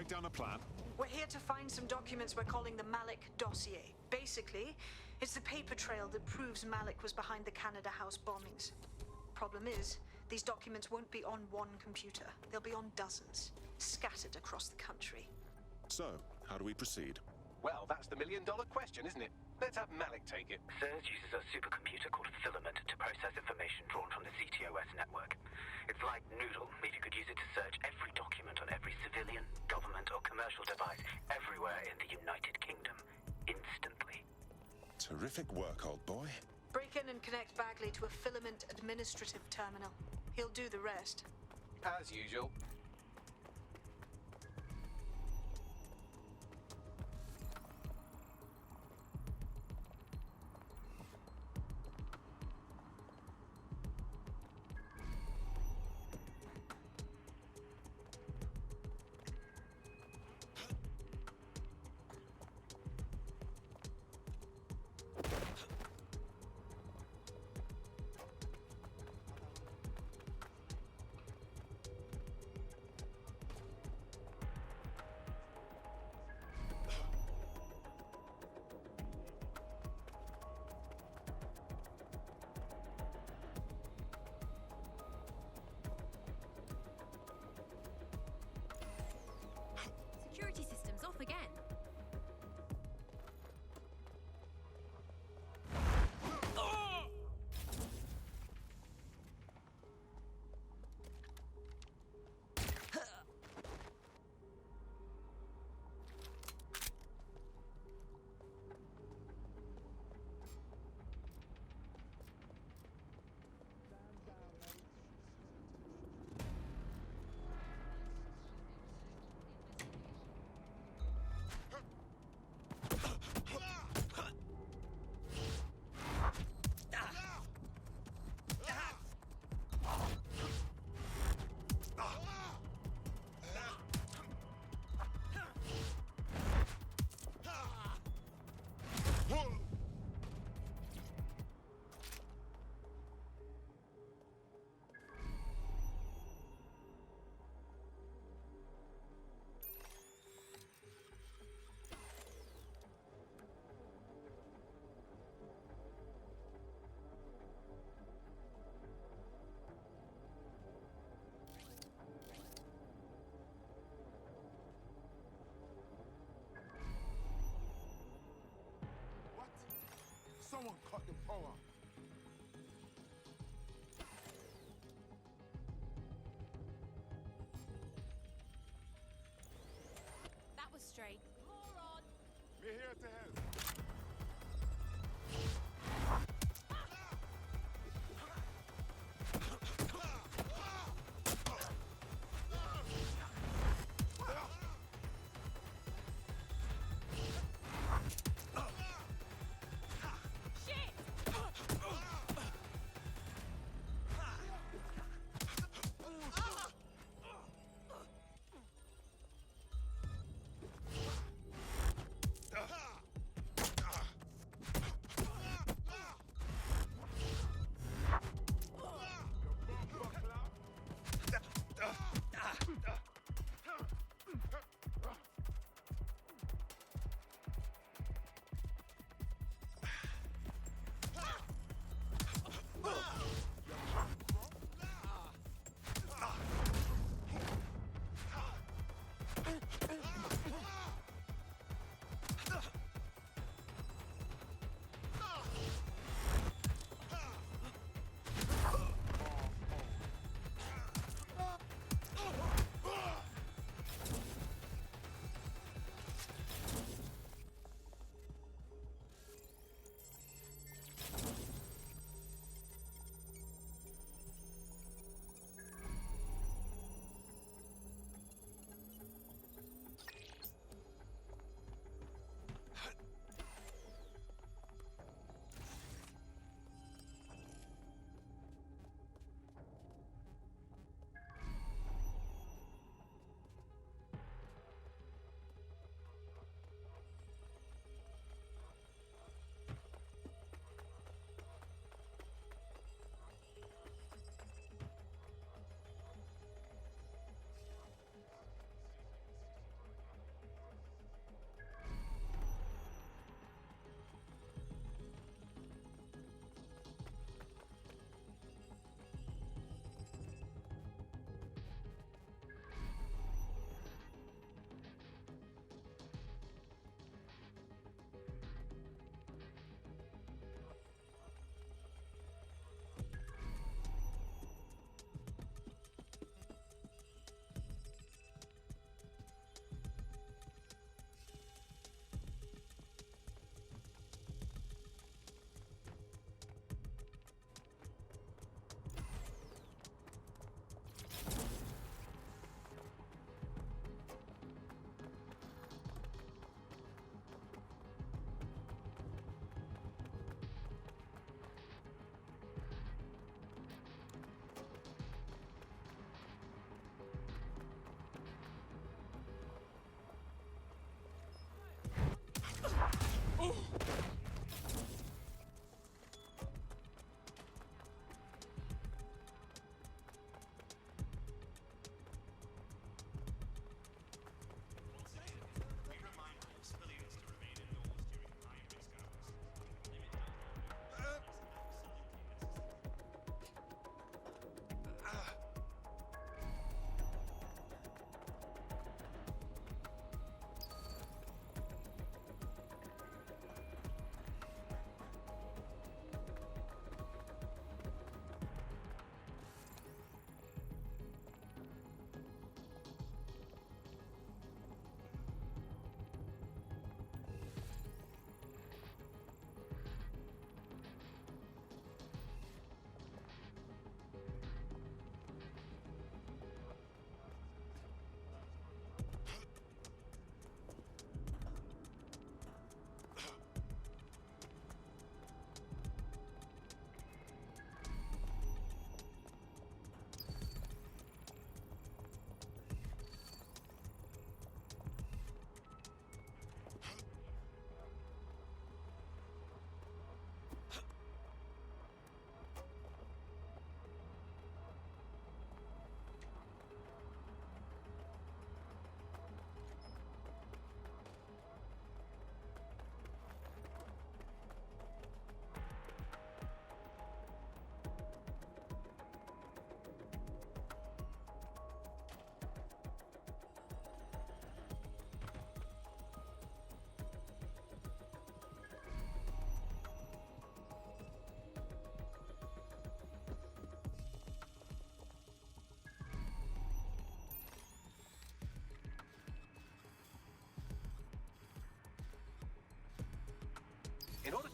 break down a plan? We're here to find some documents we're calling the Malik dossier. Basically, it's the paper trail that proves Malik was behind the Canada House bombings. Problem is, these documents won't be on one computer. They'll be on dozens, scattered across the country. So, how do we proceed? Well, that's the million-dollar question, isn't it? Let's have Malik take it. SIRS uses a supercomputer called Filament to process information drawn from the CTOS network. It's like Noodle, if you could use it to search every document on every civilian, government, or commercial device everywhere in the United Kingdom, instantly. Terrific work, old boy. Break in and connect Bagley to a Filament administrative terminal. He'll do the rest. As usual. Security systems off again. Someone cut the power. That was straight. Moron! We're here to help.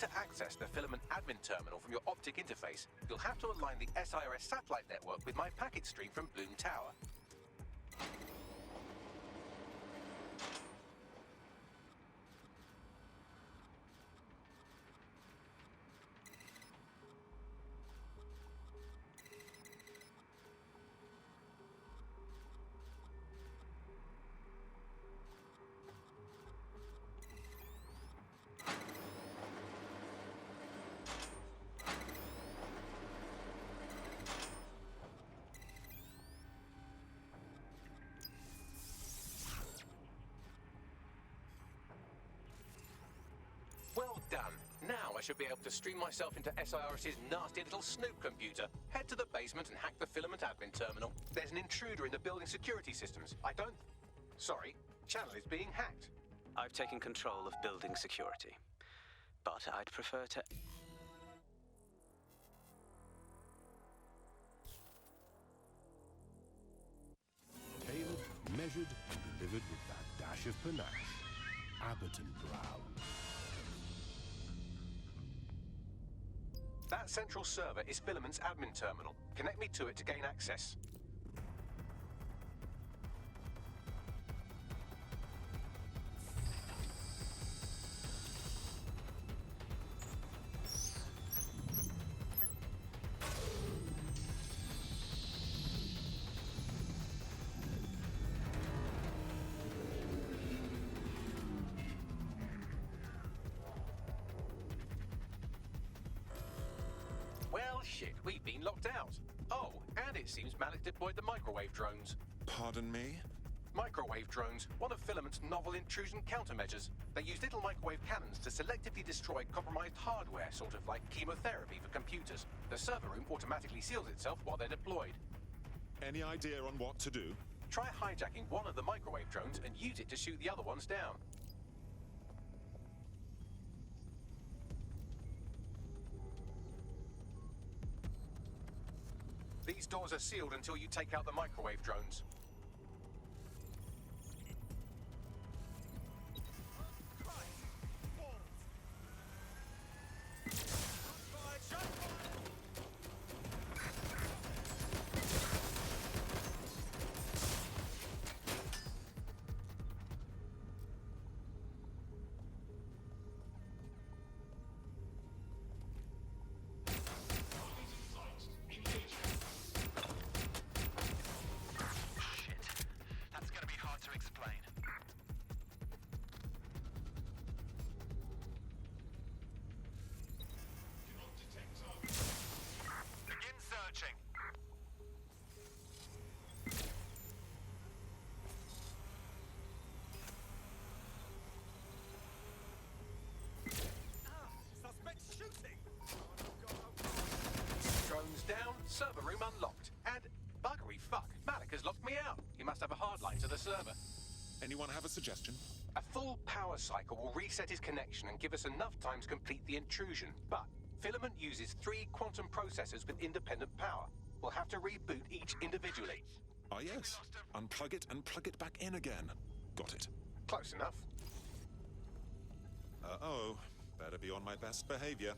to access the Filament admin terminal from your optic interface, you'll have to align the SIRS satellite network with my packet stream from Bloom Tower. Well done. Now I should be able to stream myself into SIRS's nasty little snoop computer, head to the basement and hack the Filament admin terminal. There's an intruder in the building security systems. Sorry, channel is being hacked. I've taken control of building security, but I'd prefer to... Tailored, measured, and delivered with that dash of panache. Abbott and Brown. That central server is Filament's admin terminal. Connect me to it to gain access. Well, shit, we've been locked out. Oh, and it seems Malik deployed the microwave drones. Pardon me? Microwave drones, one of Filament's novel intrusion countermeasures. They use little microwave cannons to selectively destroy compromised hardware, sort of like chemotherapy for computers. The server room automatically seals itself while they're deployed. Any idea on what to do? Try hijacking one of the microwave drones and use it to shoot the other ones down. These doors are sealed until you take out the microwave drones. Drones down, server room unlocked. And buggery fuck, Malik has locked me out. He must have a hard line to the server. Anyone have a suggestion? A full power cycle will reset his connection and give us enough time to complete the intrusion. But Filament uses 3 quantum processors with independent power. We'll have to reboot each individually. Ah, yes. Unplug it and plug it back in again. Got it. Close enough. Uh-oh. Better be on my best behavior.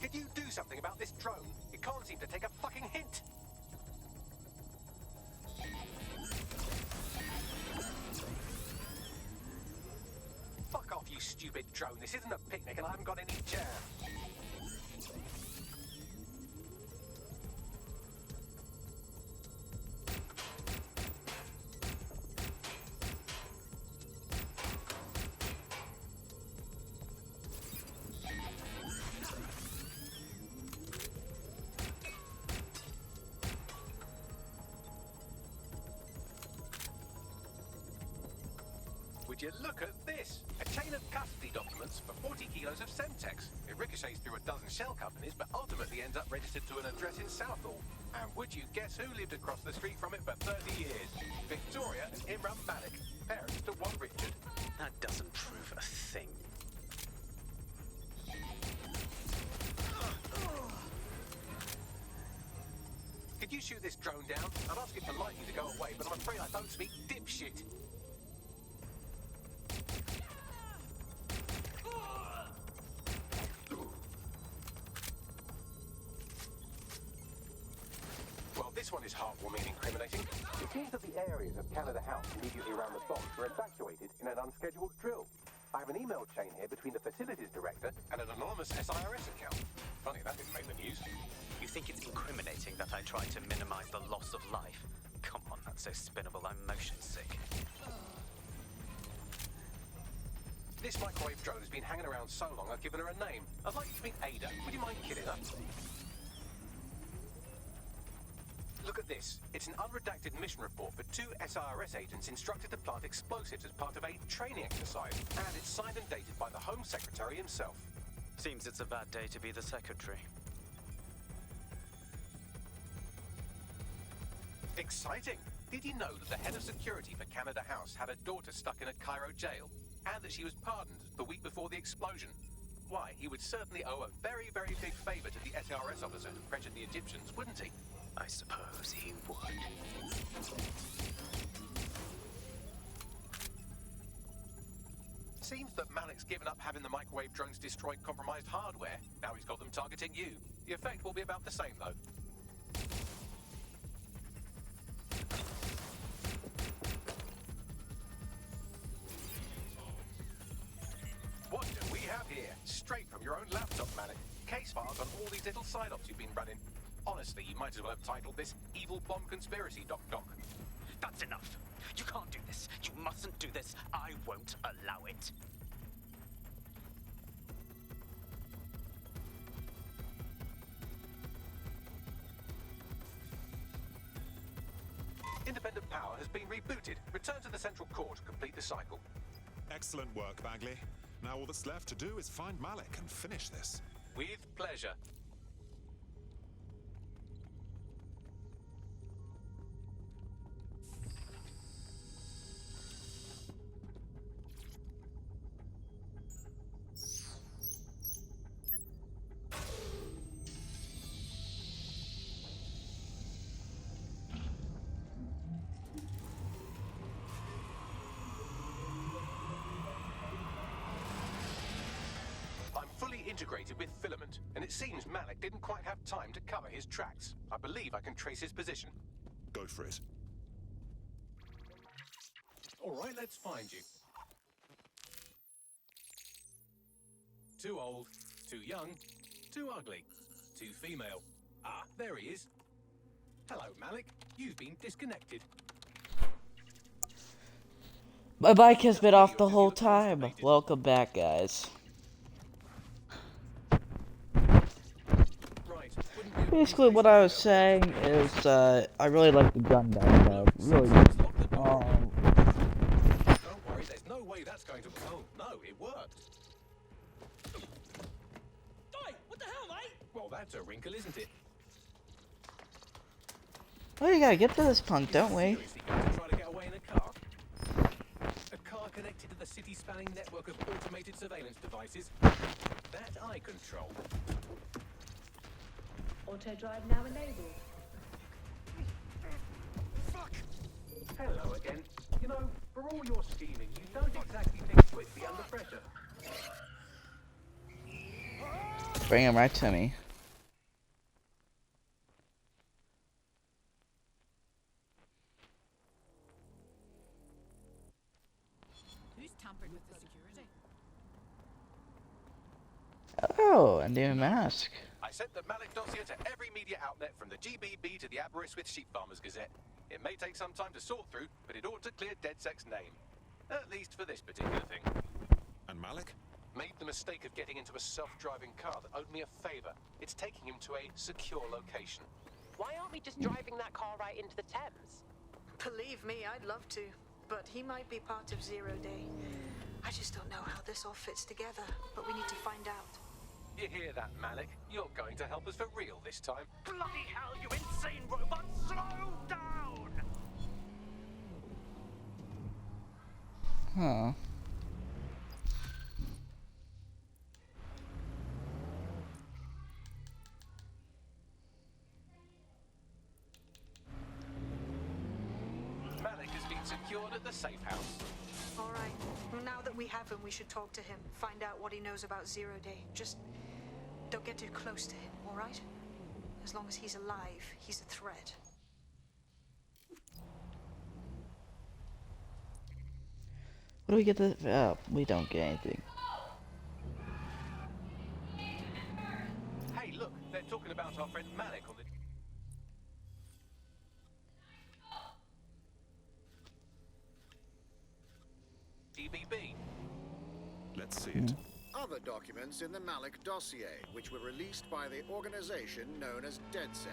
Could you do something about this drone? It can't seem to take a fucking hint. it, drone. This isn't a picnic and I haven't got any jam. Would you look at this? A chain of custody documents for 40 kilos of Semtex. It ricochets through a dozen shell companies, but ultimately ends up registered to an address in Southall. And would you guess who lived across the street from it for 30 years? Victoria and Imran Malik, parents to one Richard. That doesn't prove a thing. Could you shoot this drone down? I'd ask it politely to go away, but I'm afraid I don't speak dipshit. Well, this one is heartwarming and incriminating. It seems that the areas of Canada House immediately around the box were evacuated in an unscheduled drill. I have an email chain here between the facilities director and an anonymous SIRS account. Funny that didn't make the news. You think it's incriminating that I tried to minimize the loss of life? Come on, that's so spinnable, I'm motion sick. This microwave drone has been hanging around so long I've given her a name. I'd like you to meet Ada. Would you mind killing her? Look at this. It's an unredacted mission report for 2 SIRS agents instructed to plant explosives as part of a training exercise. And it's signed and dated by the Home Secretary himself. Seems it's a bad day to be the secretary. Exciting! Did you know that the head of security for Canada House had a daughter stuck in a Cairo jail? And that she was pardoned the week before the explosion? Why, he would certainly owe a very, very big favor to the SIRS officer who pressured the Egyptians, wouldn't he? I suppose he would. Seems that Malik's given up having the microwave drones destroy compromised hardware. Now he's got them targeting you. The effect will be about the same, though. What do we have here? Straight from your own laptop, Malik. Case files on all these little side ops you've been running. Honestly, you might as well have titled this Evil Bomb Conspiracy, Doc. That's enough. You can't do this. You mustn't do this. I won't allow it. Independent power has been rebooted. Return to the central core to complete the cycle. Excellent work, Bagley. Now all that's left to do is find Malik and finish this. With pleasure. Integrated with Filament, and it seems Malik didn't quite have time to cover his tracks. I believe I can trace his position. Go for it. All right, let's find you. Too old, too young, too ugly, too female. Ah, there he is. Hello, Malik. You've been disconnected. My mic has been off the whole time. Welcome back, guys. Basically, what I was saying is, I really like the gun down though. Really good. Don't worry, there's no way that's going to... Oh, no, it worked. Oi, what the hell, mate? Well, that's a wrinkle, isn't it? Oh, you gotta get to this punk, don't we? Seriously going to try to get away in a car? A car connected to the city-spanning network of automated surveillance devices? That I control. Auto drive now enabled. Fuck! Hello again. You know, for all your scheming, you don't exactly think quickly under pressure. Bring him right to me. Who's tampered with the security? Oh, a new mask. I sent the Malik dossier to every media outlet from the GBB to the Aberystwyth Sheep Farmers Gazette. It may take some time to sort through, but it ought to clear DedSec's name. At least for this particular thing. And Malik? Made the mistake of getting into a self-driving car that owed me a favor. It's taking him to a secure location. Why aren't we just driving that car right into the Thames? Believe me, I'd love to, but he might be part of Zero Day. I just don't know how this all fits together, but we need to find out. You hear that, Malik? You're going to help us for real this time. Bloody hell, you insane robot! Slow down! Huh. Malik has been secured at the safe house. All right. Well, now that we have him, we should talk to him. Find out what he knows about Zero Day. Just don't get too close to him, all right? As long as he's alive, he's a threat. What do we get to... Oh, we don't get anything. Hey, look, they're talking about our friend Malik on the... GBB. Let's see it. Other documents in the Malik dossier, which were released by the organization known as DedSec.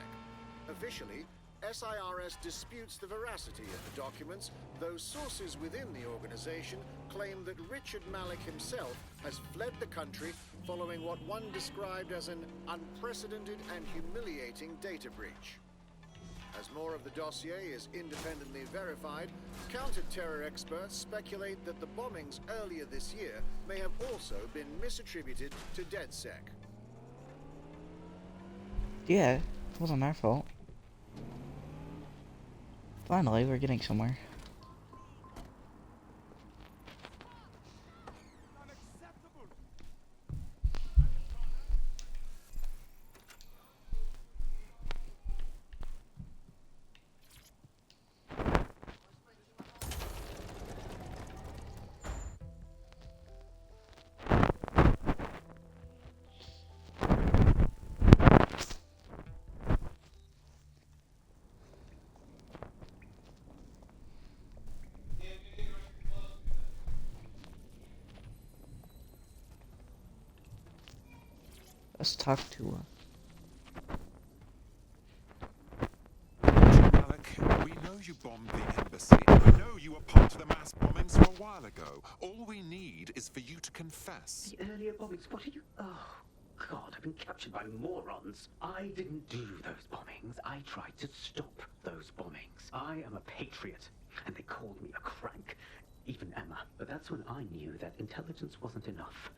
Officially, SIRS disputes the veracity of the documents, though sources within the organization claim that Richard Malik himself has fled the country following what one described as an unprecedented and humiliating data breach. As more of the dossier is independently verified, counter-terror experts speculate that the bombings earlier this year may have also been misattributed to DedSec. Yeah, it wasn't our fault. Finally, we're getting somewhere. Let's talk to Malik, we know you bombed the embassy. We know you were part of the mass bombings from a while ago. All we need is for you to confess. The earlier bombings, what are you... Oh, God, I've been captured by morons. I didn't do those bombings. I tried to stop those bombings. I am a patriot, and they called me a crank. Even Emma. But that's when I knew that intelligence wasn't enough.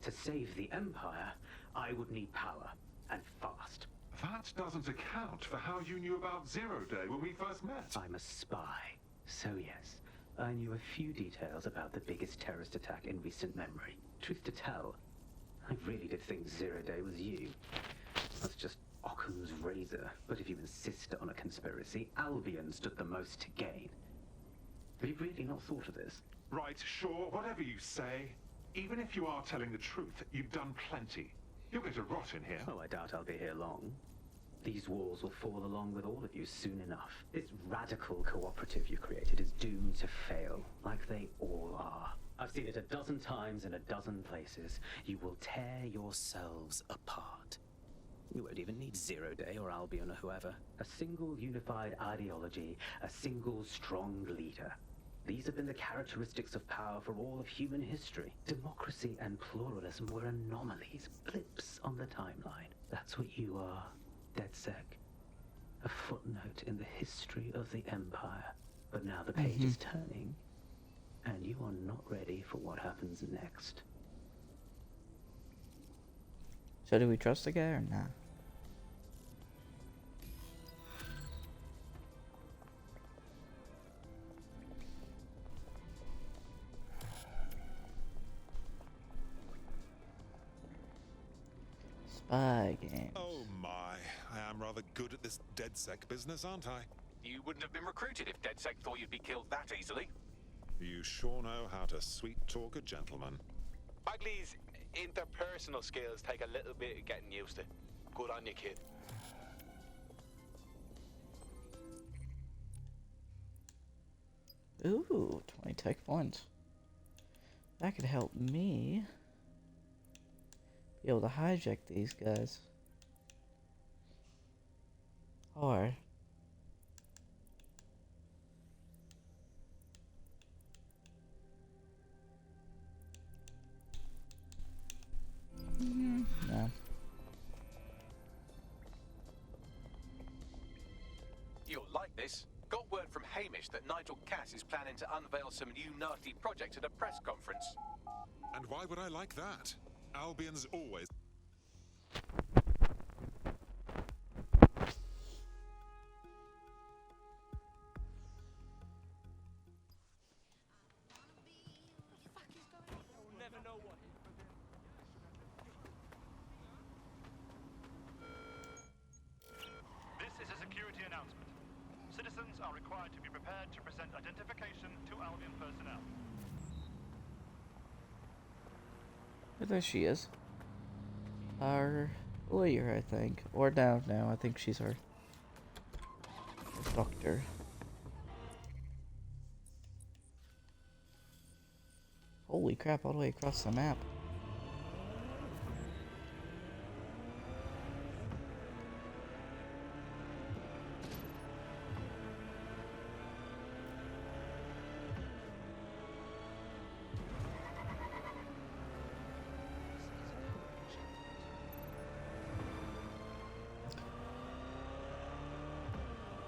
To save the Empire, I would need power, and fast. That doesn't account for how you knew about Zero Day when we first met. I'm a spy, so yes, I knew a few details about the biggest terrorist attack in recent memory. Truth to tell, I really did think Zero Day was you. That's just Occam's razor, but if you insist on a conspiracy, Albion stood the most to gain. Have you really not thought of this? Right, sure, whatever you say. Even if you are telling the truth, you've done plenty. You're going to rot in here. Oh, I doubt I'll be here long. These walls will fall along with all of you soon enough. This radical cooperative you created is doomed to fail, like they all are. I've seen it a dozen times in a dozen places. You will tear yourselves apart. You won't even need Zero Day or Albion or whoever. A single unified ideology, a single strong leader. These have been the characteristics of power for all of human history. Democracy and pluralism were anomalies, blips on the timeline. That's what you are, DedSec. A footnote in the history of the Empire. But now the page is turning, and you are not ready for what happens next. So do we trust the guy or not? Spy games. Oh my, I am rather good at this DedSec business, aren't I? You wouldn't have been recruited if DedSec thought you'd be killed that easily. You sure know how to sweet talk a gentleman. Bagley's interpersonal skills take a little bit of getting used to. Good on you, kid. Ooh, 20 tech points. That could help me be able to hijack these guys. Or no. You'll like this. Got word from Hamish that Nigel Cass is planning to unveil some new nasty project at a press conference. And why would I like that? Albion's always... This is a security announcement. Citizens are required to be prepared to present identification to Albion personnel. There she is. Our lawyer, I think. Or no, I think she's our doctor. Holy crap, all the way across the map.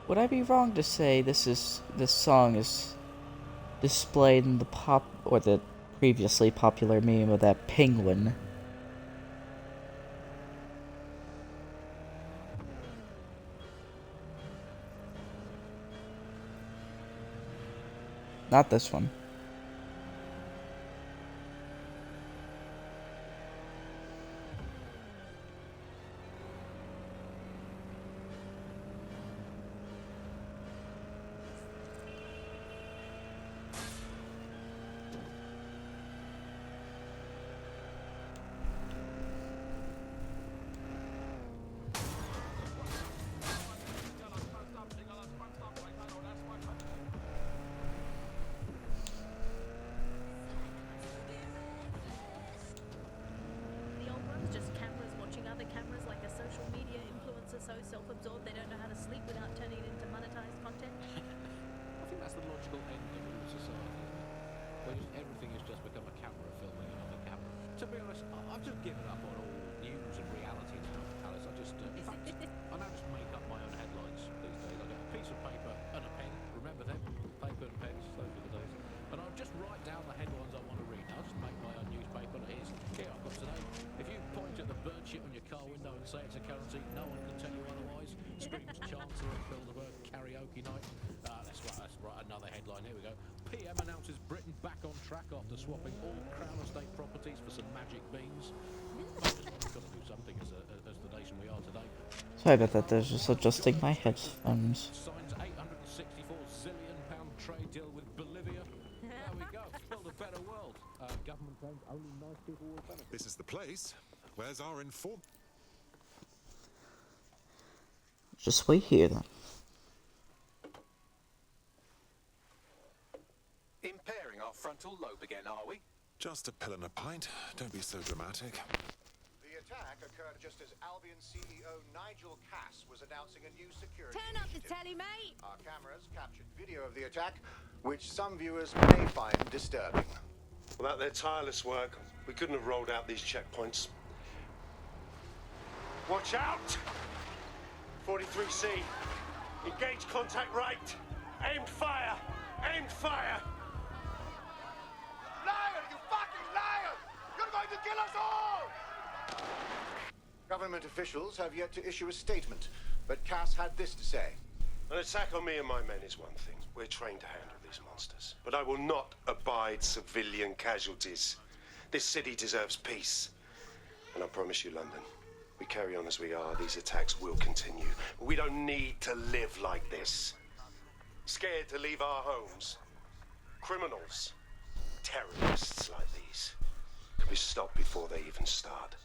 Would I be wrong to say this song is displayed in the previously popular meme of that penguin? Not this one. The old one's just cameras watching other cameras like a social media influencer so self-absorbed they don't know how to sleep without turning it into monetized content. I think that's the logical end of all society, isn't it? Where just everything has just become a camera filming another camera. To be honest, I've just given up on all news and reality now, Alice. I just, in fact, I now just make up my own headlines these days. I get a piece of paper and a pen. Remember them? Paper and pens, those were the days. And I'll just write down the headlines I want to read. I'll just make my own newspaper. And here I've got today. If you point at the bird shit on your car window and say it's a currency, no one can tell you otherwise. Screams Chancellor at Bilderberg karaoke night. That's right, another headline. Here we go. PM announces Britain back on track after swapping all Crown Estate properties for some magic beans. We've got to do something as the nation we are today. Sorry about that, there's just adjusting my headphones. Signs £864 zillion trade deal with Bolivia. There we go. Build a better world. Government claims only nice people will benefit. This is the place. Where's our inform... Just wait here then. Impairing our frontal lobe again, are we? Just a pill and a pint. Don't be so dramatic. The attack occurred just as Albion CEO Nigel Cass was announcing a new security Turn up the initiative. telly, mate! Our cameras captured video of the attack, which some viewers may find disturbing. Without their tireless work, we couldn't have rolled out these checkpoints. Watch out! 43C. Engage contact right. Aim fire. Aim fire. Liar! You fucking liar! You're going to kill us all! Government officials have yet to issue a statement, but Cass had this to say. An attack on me and my men is one thing. We're trained to handle these monsters. But I will not abide civilian casualties. This city deserves peace. And I promise you, London, we carry on as we are, these attacks will continue. We don't need to live like this. Scared to leave our homes. Criminals. Terrorists like these. can be stopped before they even start.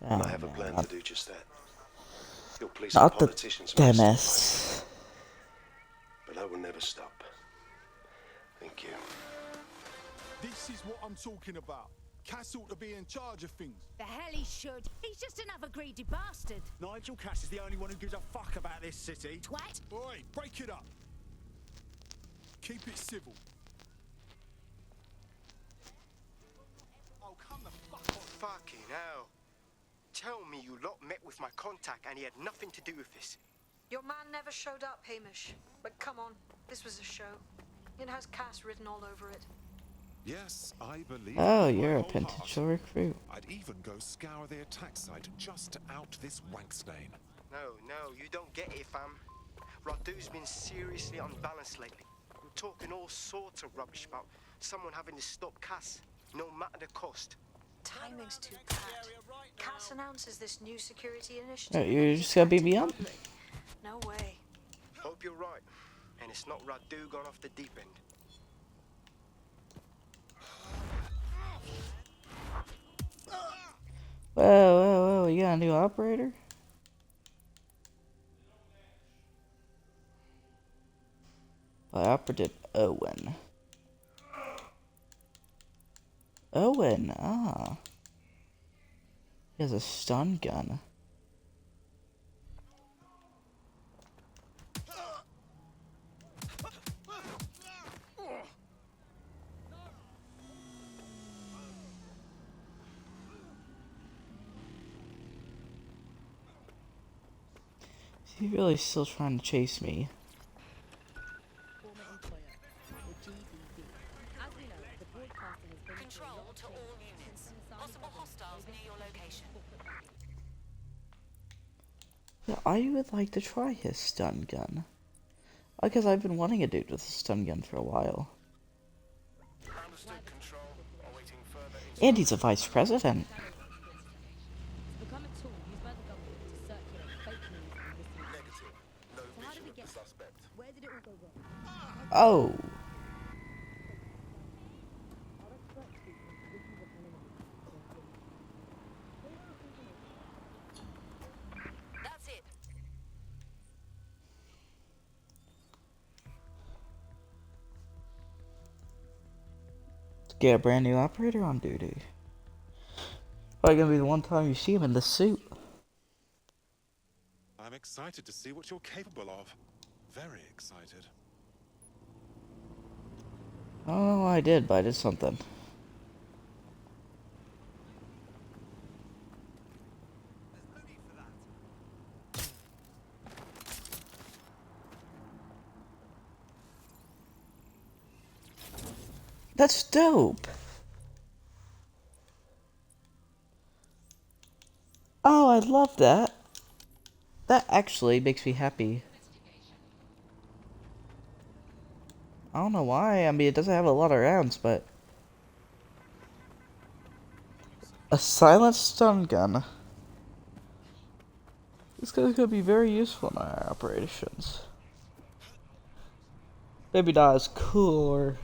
And Oh, I have a no, plan not, to do just that. Your police and not the politicians may stop, Demis. but I will never stop. Thank you. This is what I'm talking about. Cass ought to be in charge of things. The hell he should. He's just another greedy bastard. Nigel Cass is the only one who gives a fuck about this city. Twat. Oi, break it up. Keep it civil. Oh, come the fuck on. Fucking hell. Tell me you lot met with my contact and he had nothing to do with this. Your man never showed up, Hamish. But come on, this was a show. It has Cass written all over it. Yes, I believe. Oh, it with my you're a whole heart. potential recruit. I'd even go scour the attack site just to out this wank stain. No, you don't get it, fam. Radu's been seriously unbalanced lately. I'm talking all sorts of rubbish about someone having to stop Cass, no matter the cost. Timing's too bad. Cass announces this new security initiative. You're just gonna beat me up? No way. Hope you're right, and it's not Radu gone off the deep end. Whoa, you got a new operator? By Operative Owen. Owen, ah. He has a stun gun. Is he really still trying to chase me? Control to all units. Possible hostiles near your location. Yeah, I would like to try his stun gun. Because I've been wanting a dude with a stun gun for a while. And he's a vice president. Become a tool used by the government to circulate fake news and misinformation. So how did we get there? Where did it all go wrong? Oh. That's it. Get a brand new operator on duty. Probably gonna be the one time you see him in the suit. I'm excited to see what you're capable of. Very excited. I don't know what I did, but I did something. That's dope. Oh, I love that. That actually makes me happy. I don't know why. I mean, it doesn't have a lot of rounds, but... A silent stun gun. This guy's gonna be very useful in our operations. Maybe not as cool or...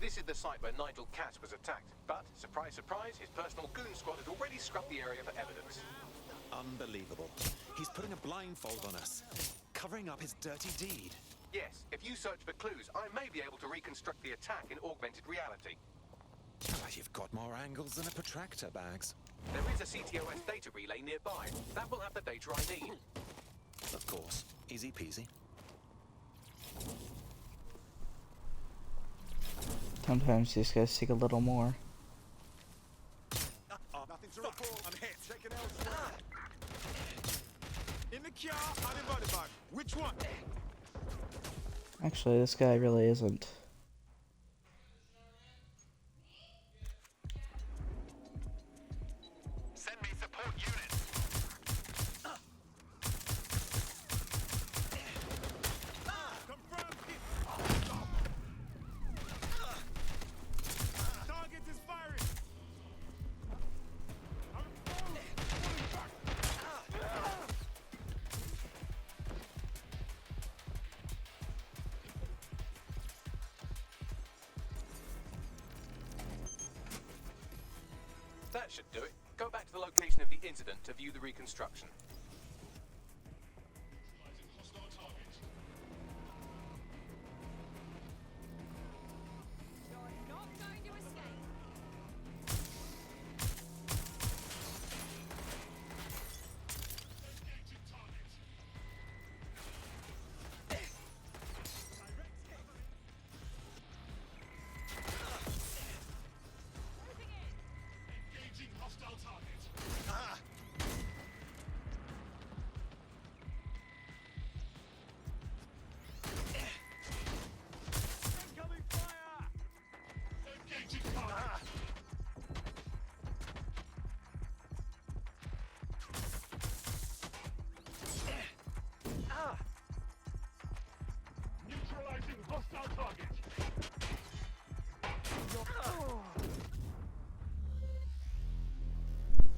This is the site where Nigel Cass was attacked, but, surprise, surprise, his personal goon squad has already scrubbed the area for evidence. Unbelievable. He's putting a blindfold on us, covering up his dirty deed. Yes, if you search for clues, I may be able to reconstruct the attack in augmented reality. You've got more angles than a protractor, Bags. There is a CTOS data relay nearby. That will have the data I need. Of course. Easy peasy. Sometimes these guys take a little more. Nothing to report. I'm hit. Take it elsewhere. In the car, uninvited bag. Which one? Actually, this guy really isn't. Send me support units. Confirmed hit. Target is firing. That should do it. Go back to the location of the incident to view the reconstruction. Neutralizing hostile target.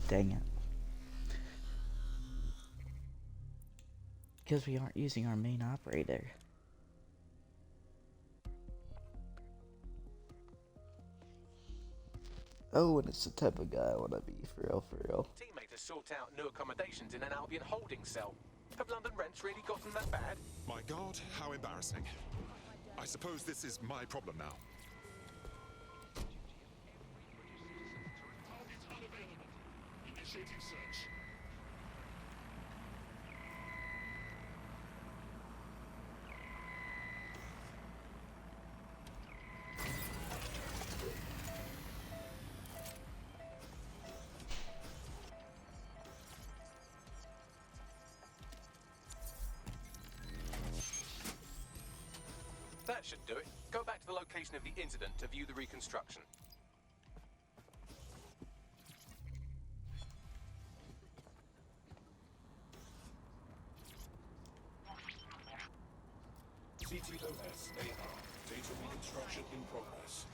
Dang it. Because we aren't using our main operator. Oh, and it's the type of guy I want to be, for real. Teammate to sort out new accommodations in an Albion holding cell. Have London rents really gotten that bad? My God, how embarrassing. I suppose this is my problem now. Initiating search. That should do it. Go back to the location of the incident to view the reconstruction. CTOS AR. Data reconstruction in progress.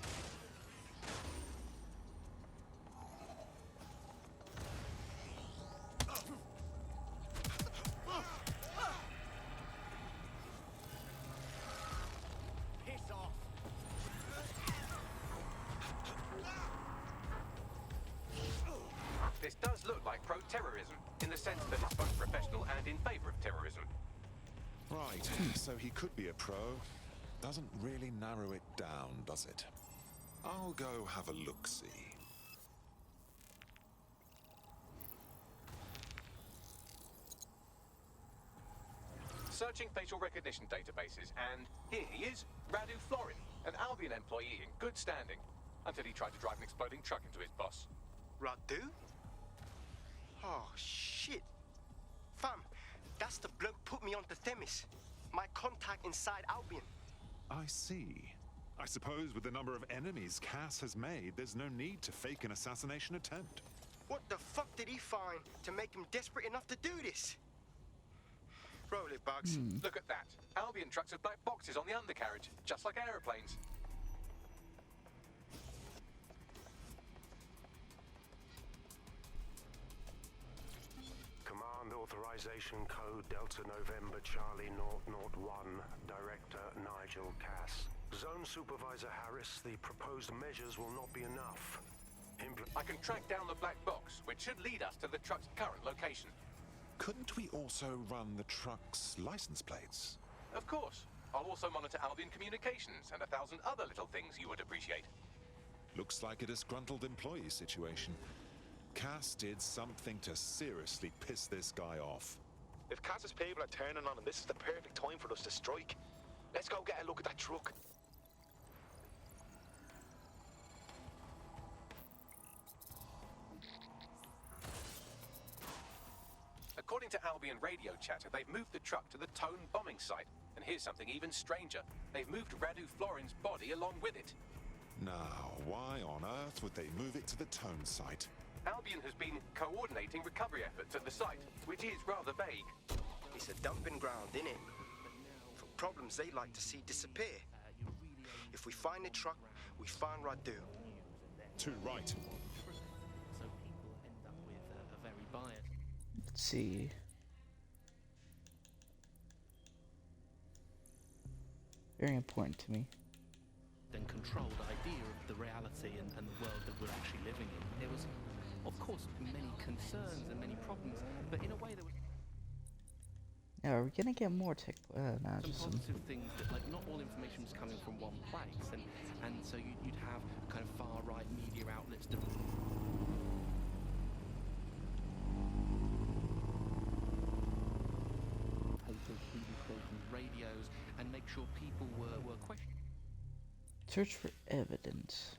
Piss off! This does look like pro-terrorism, in the sense that it's both professional and in favor of terrorism. Right, so he could be a pro. Doesn't really narrow it down, does it? I'll go have a look-see. Searching facial recognition databases, and here he is, Radu Florin, an Albion employee in good standing, until he tried to drive an exploding truck into his boss. Radu? Oh, shit. Fam, that's the bloke put me onto Themis. My contact inside Albion. I see. I suppose with the number of enemies Cass has made, there's no need to fake an assassination attempt. What the fuck did he find to make him desperate enough to do this? Roll it, Bugs. Look at that. Albion trucks with black boxes on the undercarriage, just like aeroplanes. Command authorization code Delta November Charlie 001, Director Nigel Cass. Zone Supervisor Harris, the proposed measures will not be enough. I can track down the black box, which should lead us to the truck's current location. Couldn't we also run the truck's license plates? Of course. I'll also monitor Albion communications and 1,000 other little things you would appreciate. Looks like a disgruntled employee situation. Cass did something to seriously piss this guy off. If Cass's people are turning on him, this is the perfect time for us to strike. Let's go get a look at that truck. According to Albion radio chatter, they've moved the truck to the Tone bombing site. And here's something even stranger. They've moved Radu Florin's body along with it. Now, why on earth would they move it to the Tone site? Albion has been coordinating recovery efforts at the site, which is rather vague. It's a dumping ground, innit? For problems they like to see disappear. If we find the truck, we find Radu. Too right. So people end up with a very biased. Let's see. Very important to me. Then controlled idea of the reality and the world that we're actually living in. It was of course, many concerns and many problems, but in a way there was Now, are we gonna get more tech? Nah, just some some. positive things that, like, not all information was coming from one place, and so you'd have kind of far right media outlets radios and make sure people were questioning Search for evidence.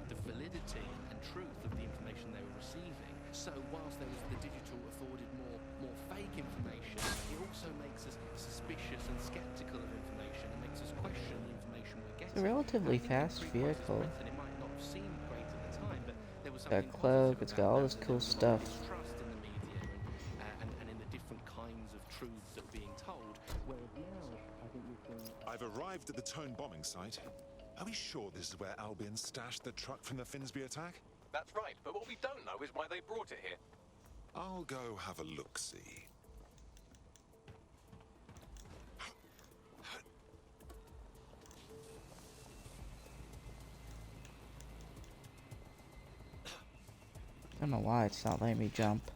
the validity and truth of the information they were receiving. So whilst there was the digital afforded more fake information, it also makes us suspicious and skeptical of information and makes us question the information we're getting. It's a relatively fast vehicle. And it might not have seemed great at the time, but there was It's got a something cloak, positive it's got all this cool stuff. trust in the media and in the different kinds of truths that were being told. Whereas now, I think we've been... I've arrived at the Tone bombing site. Are we sure this is where Albion stashed the truck from the Finsbury attack? That's right, but what we don't know is why they brought it here. I'll go have a look-see. I don't know why it's not letting me jump.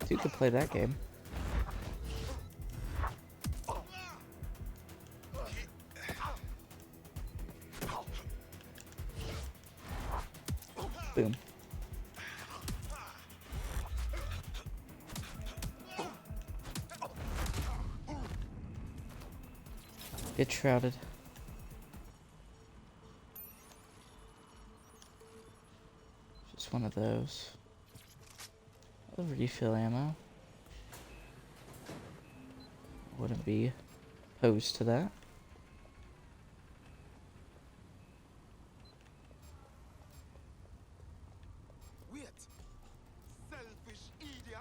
You could play that game. Boom. Get shrouded. Just one of those. A refill ammo. Wouldn't be opposed to that. Wait! Selfish idiot!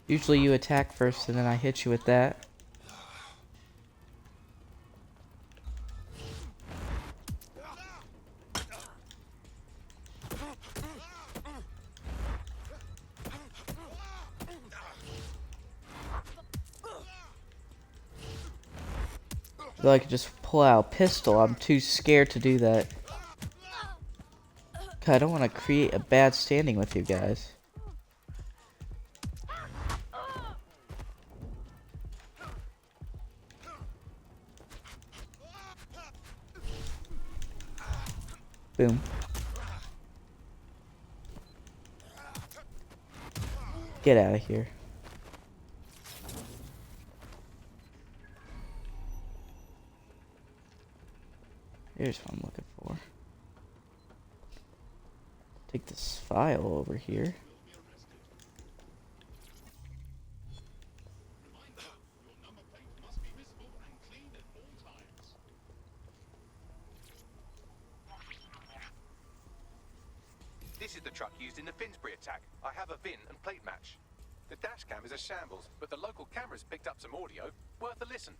Usually you attack first and then I hit you with that. Though I could just pull out a pistol, I'm too scared to do that. I don't want to create a bad standing with you guys. Boom. Get out of here. Here's what I'm looking for. Take this file over here. This is the truck used in the Finsbury attack. I have a VIN and plate match. The dash cam is a shambles, but the local cameras picked up some audio. Worth a listen.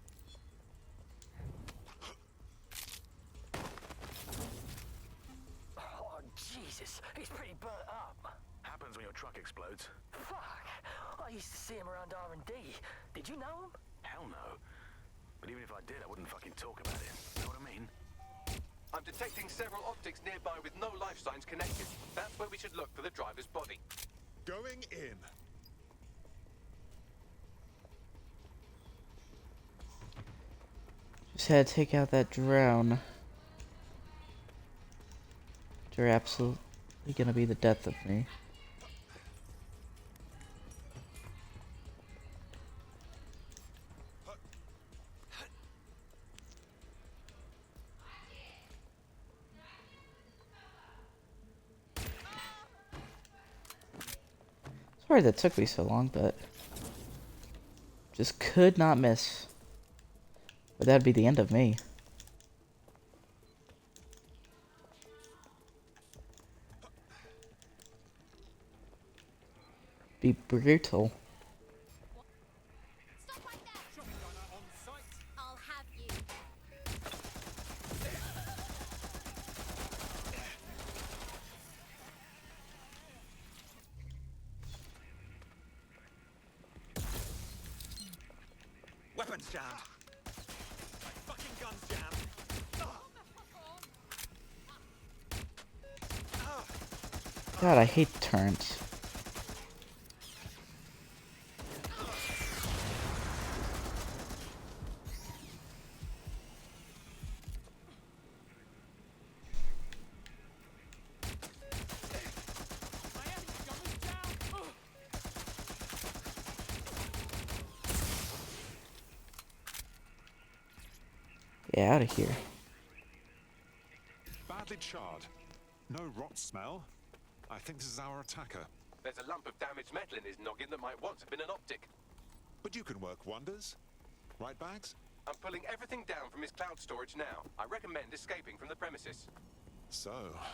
Oh, Jesus. He's pretty burnt up. Happens when your truck explodes. Fuck. I used to see him around R&D. Did you know him? Hell no. But even if I did, I wouldn't fucking talk about it. Know what I mean? I'm detecting several optics nearby with no life signs connected. That's where we should look for the driver's body. Going in. Just had to take out that drone. They're absolutely gonna be the death of me. Sorry that took me so long, but just could not miss. But that'd be the end of me. Be brutal. Stop right there! I'll have you. gun's jammed. My fucking gun's jammed. God, I hate turrets. Get out of here. Badly charred. No rot smell. I think this is our attacker. There's a lump of damaged metal in his noggin that might once have been an optic. But you can work wonders. Right, Bags? I'm pulling everything down from his cloud storage now. I recommend escaping from the premises. So,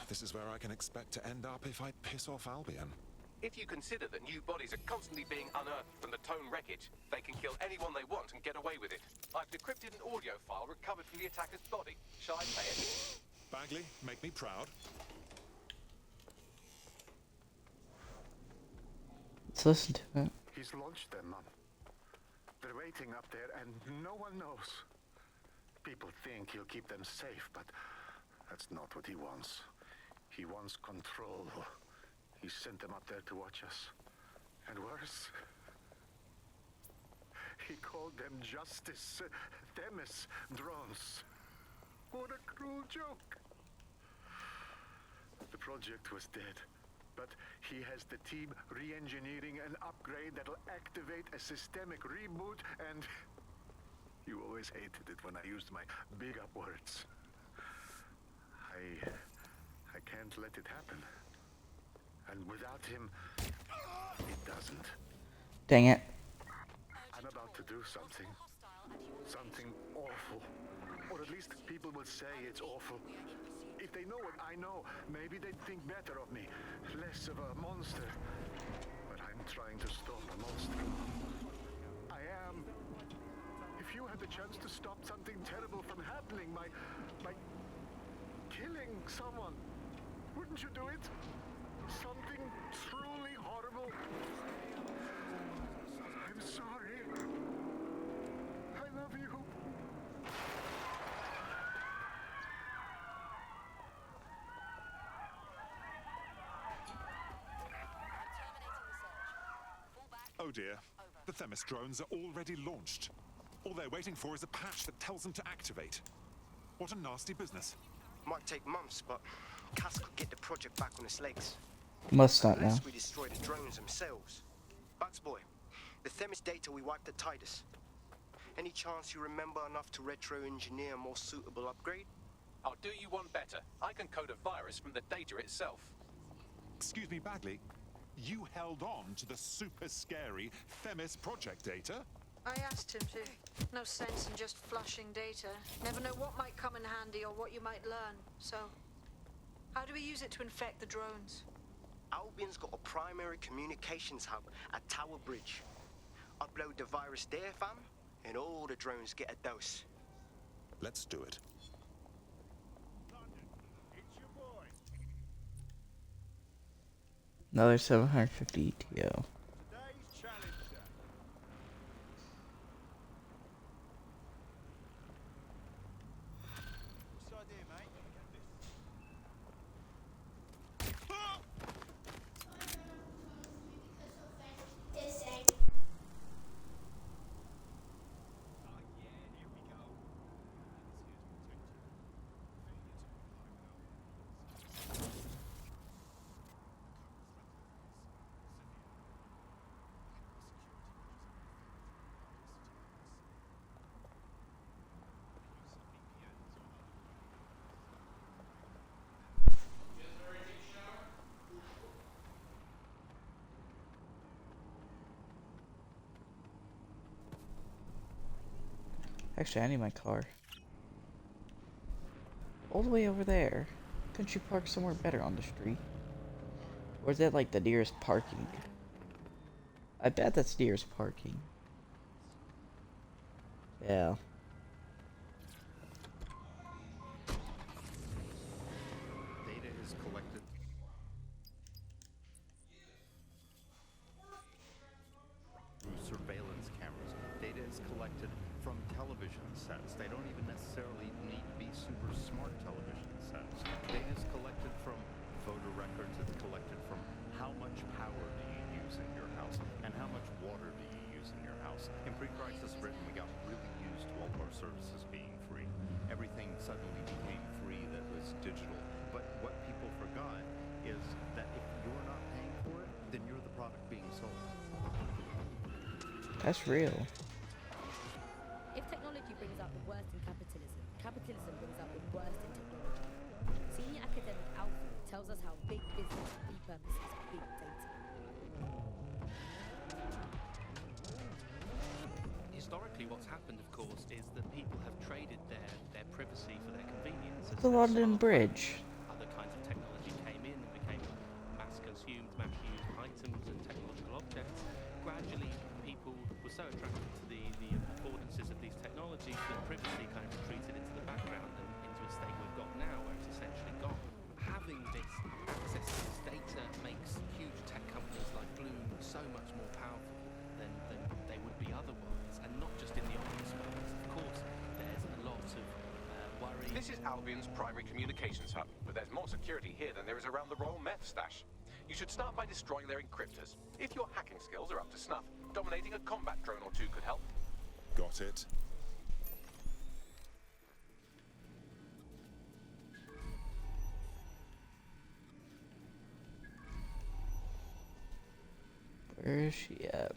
this is where I can expect to end up if I piss off Albion. If you consider that new bodies are constantly being unearthed from the Tone wreckage, they can kill anyone they want and get away with it. I've decrypted an audio file recovered from the attacker's body. Shall I play it? Bagley, make me proud. Let's listen to it. He's launched them, Mum. They're waiting up there and no one knows. People think he'll keep them safe, but that's not what he wants. He wants control. He sent them up there to watch us. And worse, he called them Justice Themis drones. What a cruel joke. The project was dead, but he has the team re-engineering an upgrade that'll activate a systemic reboot, and you always hated it when I used my big up words. I can't let it happen. And without him, it doesn't. Dang it. I'm about to do something. Something awful. Or at least people will say it's awful. If they know what I know, maybe they'd think better of me. Less of a monster. But I'm trying to stop a monster. I am. If you had the chance to stop something terrible from happening by killing someone, wouldn't you do it? Something truly horrible. I'm sorry. I love you. Oh dear. The Themis drones are already launched. All they're waiting for is a patch that tells them to activate. What a nasty business. Might take months, but Cass could get the project back on its legs. Must not now. Unless we destroy the drones themselves. Bugs boy, the Themis data we wiped at Titus. Any chance you remember enough to retro-engineer a more suitable upgrade? I'll do you one better. I can code a virus from the data itself. Excuse me, Bagley. You held on to the super scary Themis project data? I asked him to. No sense in just flushing data. Never know what might come in handy or what you might learn. So, how do we use it to infect the drones? Albion's got a primary communications hub at Tower Bridge. Upload the virus there, fam, and all the drones get a dose. Let's do it. Another 750 ETO. Actually, I need my car. All the way over there. Couldn't you park somewhere better on the street? Or is that like the nearest parking? I bet that's nearest parking. Yeah. Data is collected. Through surveillance cameras. Data is collected from sets. They don't even necessarily need to be super smart television sets. Data is collected from voter records. It's collected from how much power do you use in your house and how much water do you use in your house. In pre-crisis Britain, we got really used to all of our services being free. Everything suddenly became free that was digital. But what people forgot is that if you're not paying for it, then you're the product being sold. That's real. If technology brings out the worst in capitalism, capitalism brings out the worst in technology. Senior academic Alfred tells us how big business repurposes big data. Historically, what's happened, of course, is that people have traded their privacy for their convenience. The London Bridge. Other kinds of technology came in and became mass-consumed, mass-used items and technological objects. Gradually, people were so attracted to the affordances of these technologies that privacy kind of retreated into the background and into a state we've got now where it's essentially gone. Having this access to this data makes huge tech companies like Bloom so much more powerful than they would be otherwise, and not just in the obvious ways. Of course, there's a lot of worry. This is Albion's primary communications hub, but there's more security here than there is around the Royal Meth stash. You should start by destroying their encryptors. If your hacking skills are up to snuff, dominating a combat drone or two could help. Got it. Where is she at?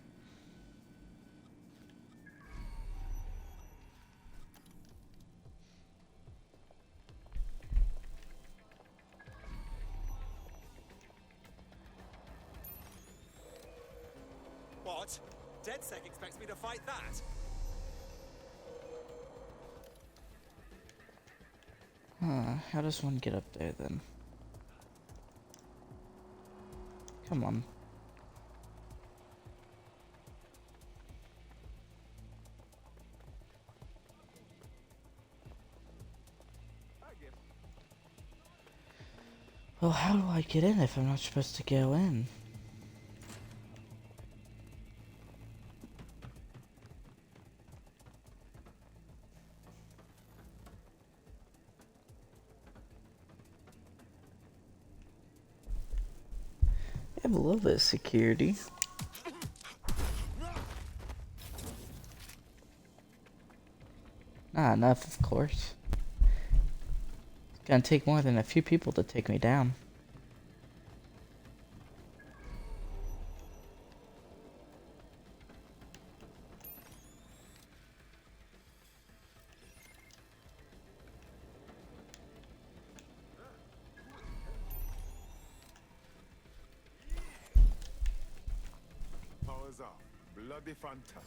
What? DedSec expects me to fight that? How does one get up there then? Come on. Well, how do I get in if I'm not supposed to go in? I have a little bit of security. Not enough, of course. It's gonna take more than a few people to take me down. Powers off. Bloody fantastic.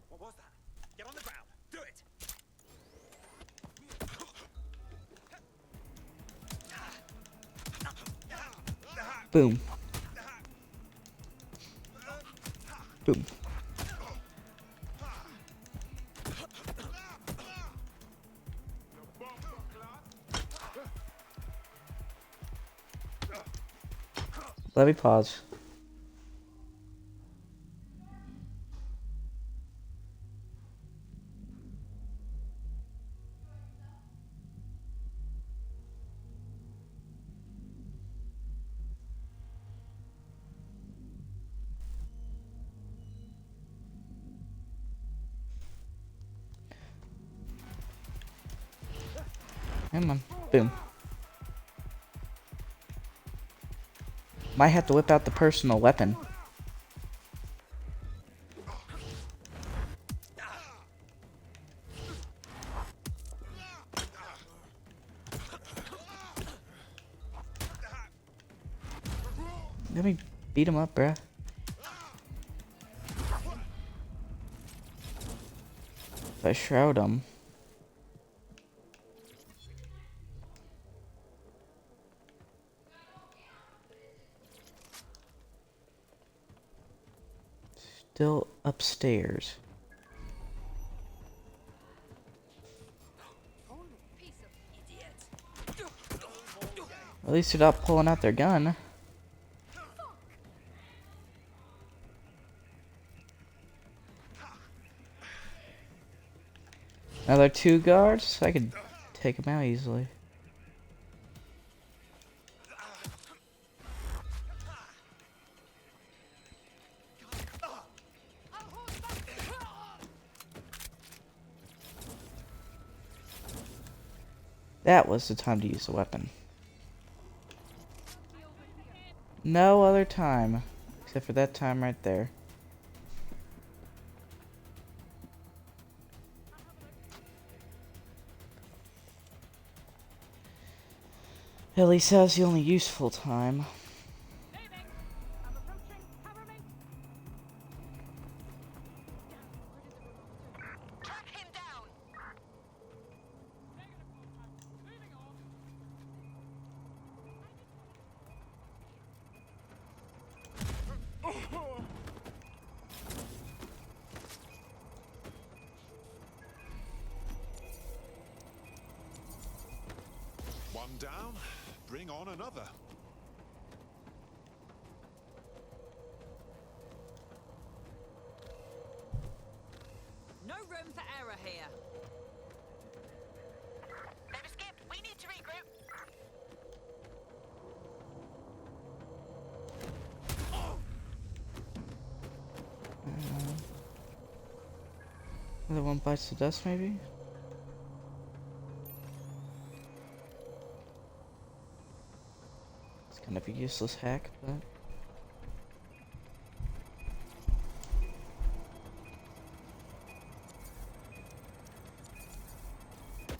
What was that? Get on the ground. Do it. Boom. Boom. Let me pause. Come on. Boom. Might have to whip out the personal weapon. Let me beat him up, bruh. If I shroud him. Still upstairs. At least they're not pulling out their gun. Another 2 guards? I could take them out easily. That was the time to use the weapon. No other time, except for that time right there. At least that's the only useful time. One down, bring on another. No room for error here. They've escaped. We need to regroup. Another one bites the dust, maybe? It's kind of a useless hack, but...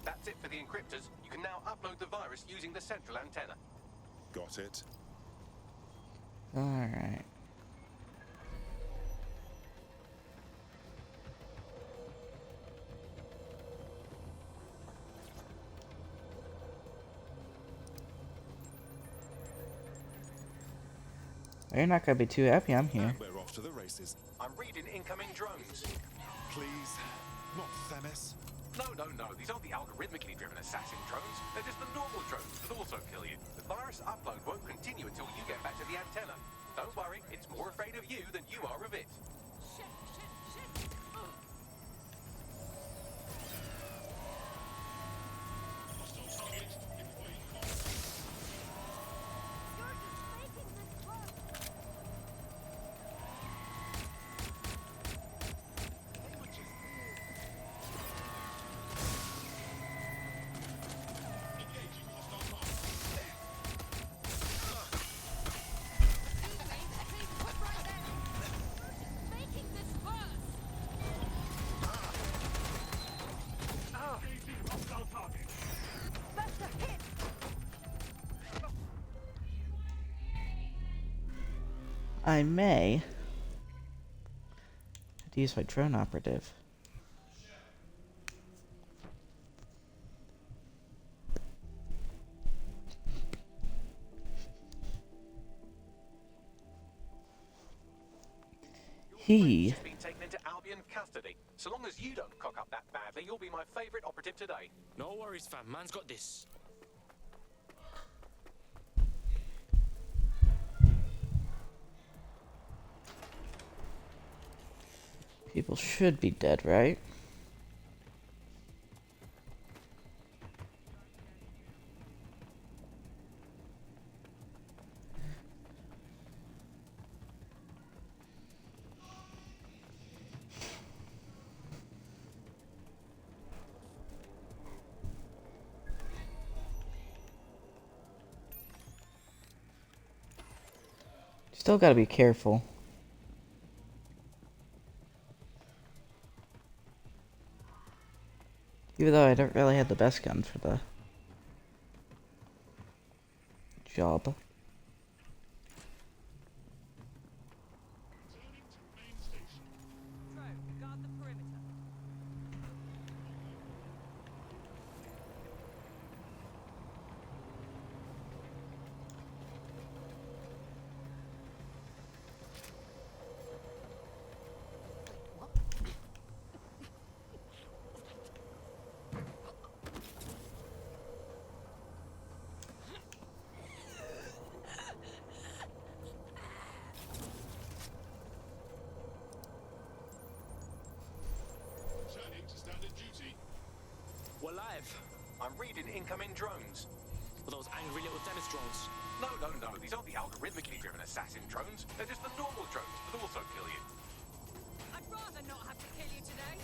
That's it for the encryptors. You can now upload the virus using the central antenna. Got it. Alright. You're not gonna be too happy I'm here. And we're off to the races. I'm reading incoming drones. Please, not Themis. No. These aren't the algorithmically driven assassin drones. They're just the normal drones that also kill you. The virus upload won't continue until you get back to the antenna. Don't worry, it's more afraid of you than you are of it. I may have to use my drone operative. He She's been taken into Albion custody. So long as you don't cock up that badly, you'll be my favorite operative today. No worries, fam. Man's got this. people should be dead, right? Still gotta be careful. Even though I don't really have the best gun for the job. alive. I'm reading incoming drones. Or those angry little Dennis drones. No. These aren't the algorithmically driven assassin drones. They're just the normal drones that also kill you. I'd rather not have to kill you today.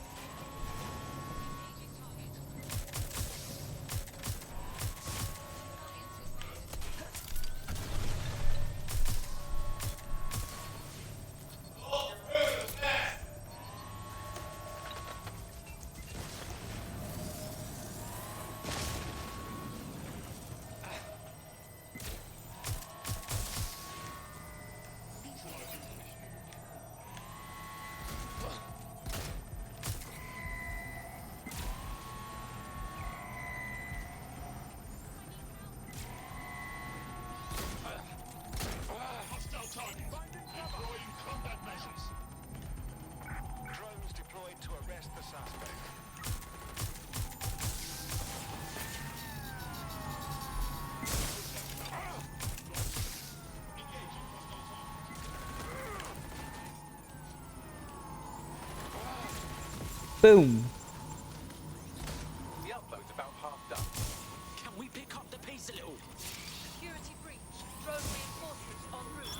Drones deployed to arrest the suspect. Boom. The upload's about half done. Can we pick up the pace a little? Security breach. Drone reinforcements en route.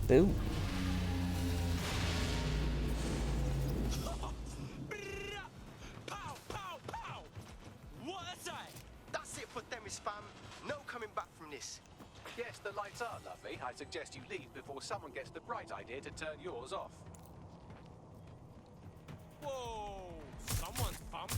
Boom. Pow, pow, pow! What a sight! That's it for Themis, fam. No coming back from this. Yes, the lights are lovely. I suggest you leave before someone gets the bright idea to turn yours off. Whoa! Someone's pumped.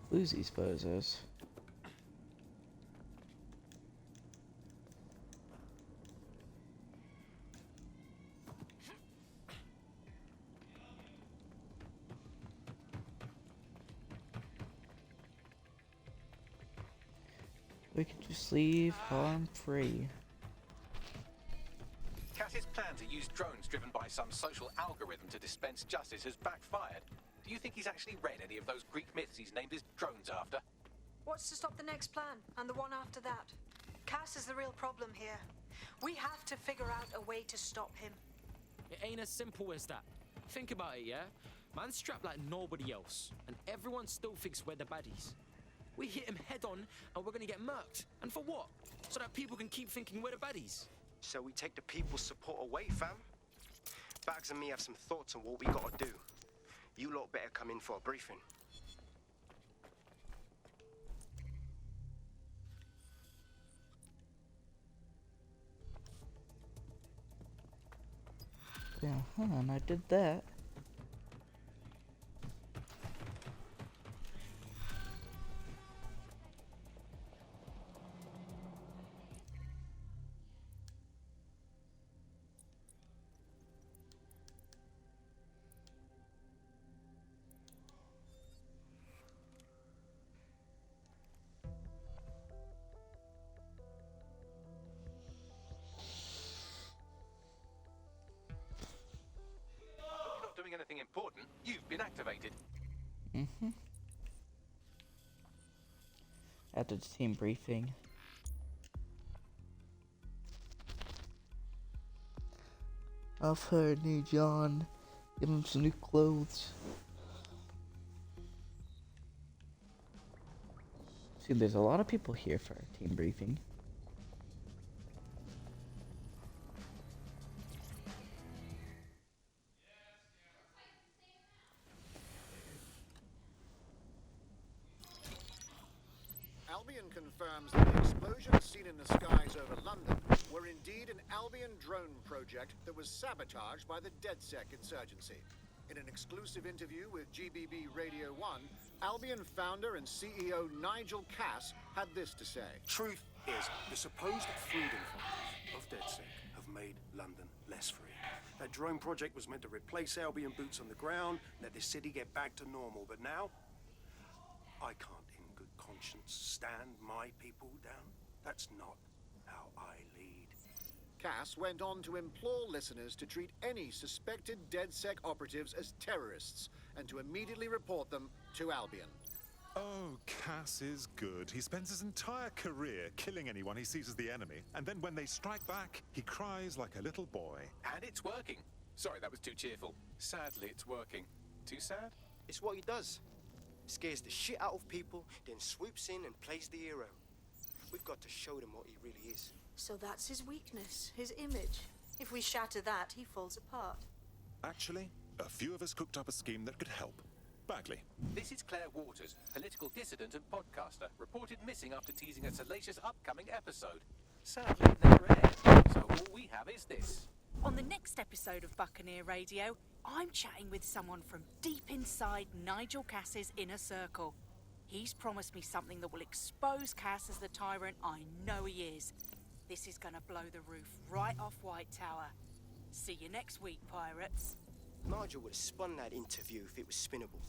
Lose these bozos. We can just leave harm free. Cass's plan to use drones driven by some social algorithm to dispense justice has backfired. Do you think he's actually read any of those Greek myths he's named his drones after? What's to stop the next plan and the one after that? Cass is the real problem here. We have to figure out a way to stop him. It ain't as simple as that. Think about it, yeah? Man's strapped like nobody else, and everyone still thinks we're the baddies. We hit him head on, and we're gonna get murked. And for what? So that people can keep thinking we're the baddies. So we take the people's support away, fam? Bags and me have some thoughts on what we gotta do. You lot better come in for a briefing. Yeah, and I did that. Anything important, you've been activated. Mm-hmm. After the team briefing. I've heard new John. Give him some new clothes. See, there's a lot of people here for our team briefing. Albion confirms that the explosions seen in the skies over London were indeed an Albion drone project that was sabotaged by the DedSec insurgency. In an exclusive interview with GBB Radio 1, Albion founder and CEO Nigel Cass had this to say. Truth is, the supposed freedom fighters of DedSec have made London less free. That drone project was meant to replace Albion boots on the ground, let the city get back to normal. But now, I can't in good conscience stand my people down. That's not how I lead. Cass went on to implore listeners to treat any suspected DedSec operatives as terrorists and to immediately report them to Albion. Oh, Cass is good. He spends his entire career killing anyone he sees as the enemy, and then when they strike back, he cries like a little boy. And it's working. Sorry, that was too cheerful. Sadly, it's working. Too sad? It's what he does. Scares the shit out of people, then swoops in and plays the hero. We've got to show them what he really is. So that's his weakness, his image. If we shatter that, he falls apart. Actually, a few of us cooked up a scheme that could help. Bagley. This is Claire Waters, political dissident and podcaster, reported missing after teasing a salacious upcoming episode. Sadly, it never aired, so all we have is this. On the next episode of Buccaneer Radio, I'm chatting with someone from deep inside Nigel Cass's inner circle. He's promised me something that will expose Cass as the tyrant I know he is. This is gonna blow the roof right off White Tower. See you next week, pirates. Nigel would have spun that interview if it was spinnable.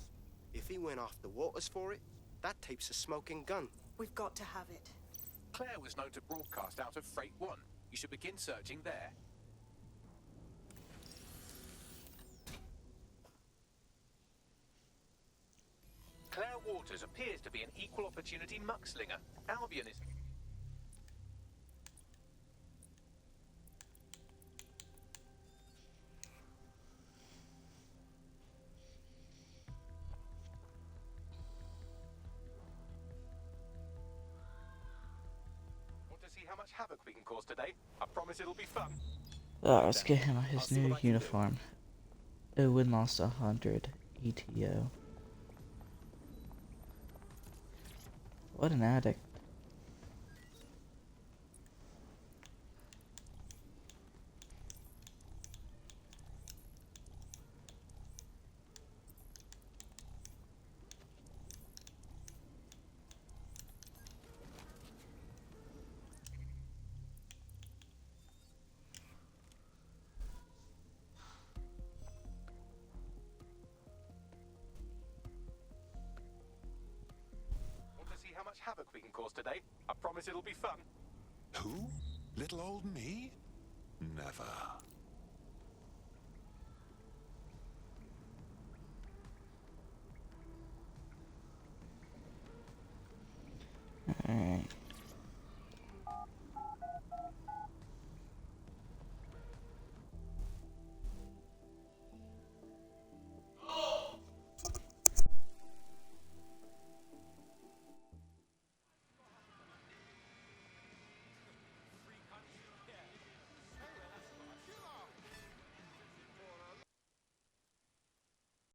If he went after Waters for it, that tape's a smoking gun. We've got to have it. Claire was known to broadcast out of Freight 1. You should begin searching there. Claire Waters appears to be an equal opportunity muckslinger. Albion is... Want to see how much havoc we can cause today? I promise it'll be fun. Oh, let's get him his new uniform. Owen lost 100 ETO. What an addict. How much havoc we can cause today. I promise it'll be fun. Who? Little old me? Never.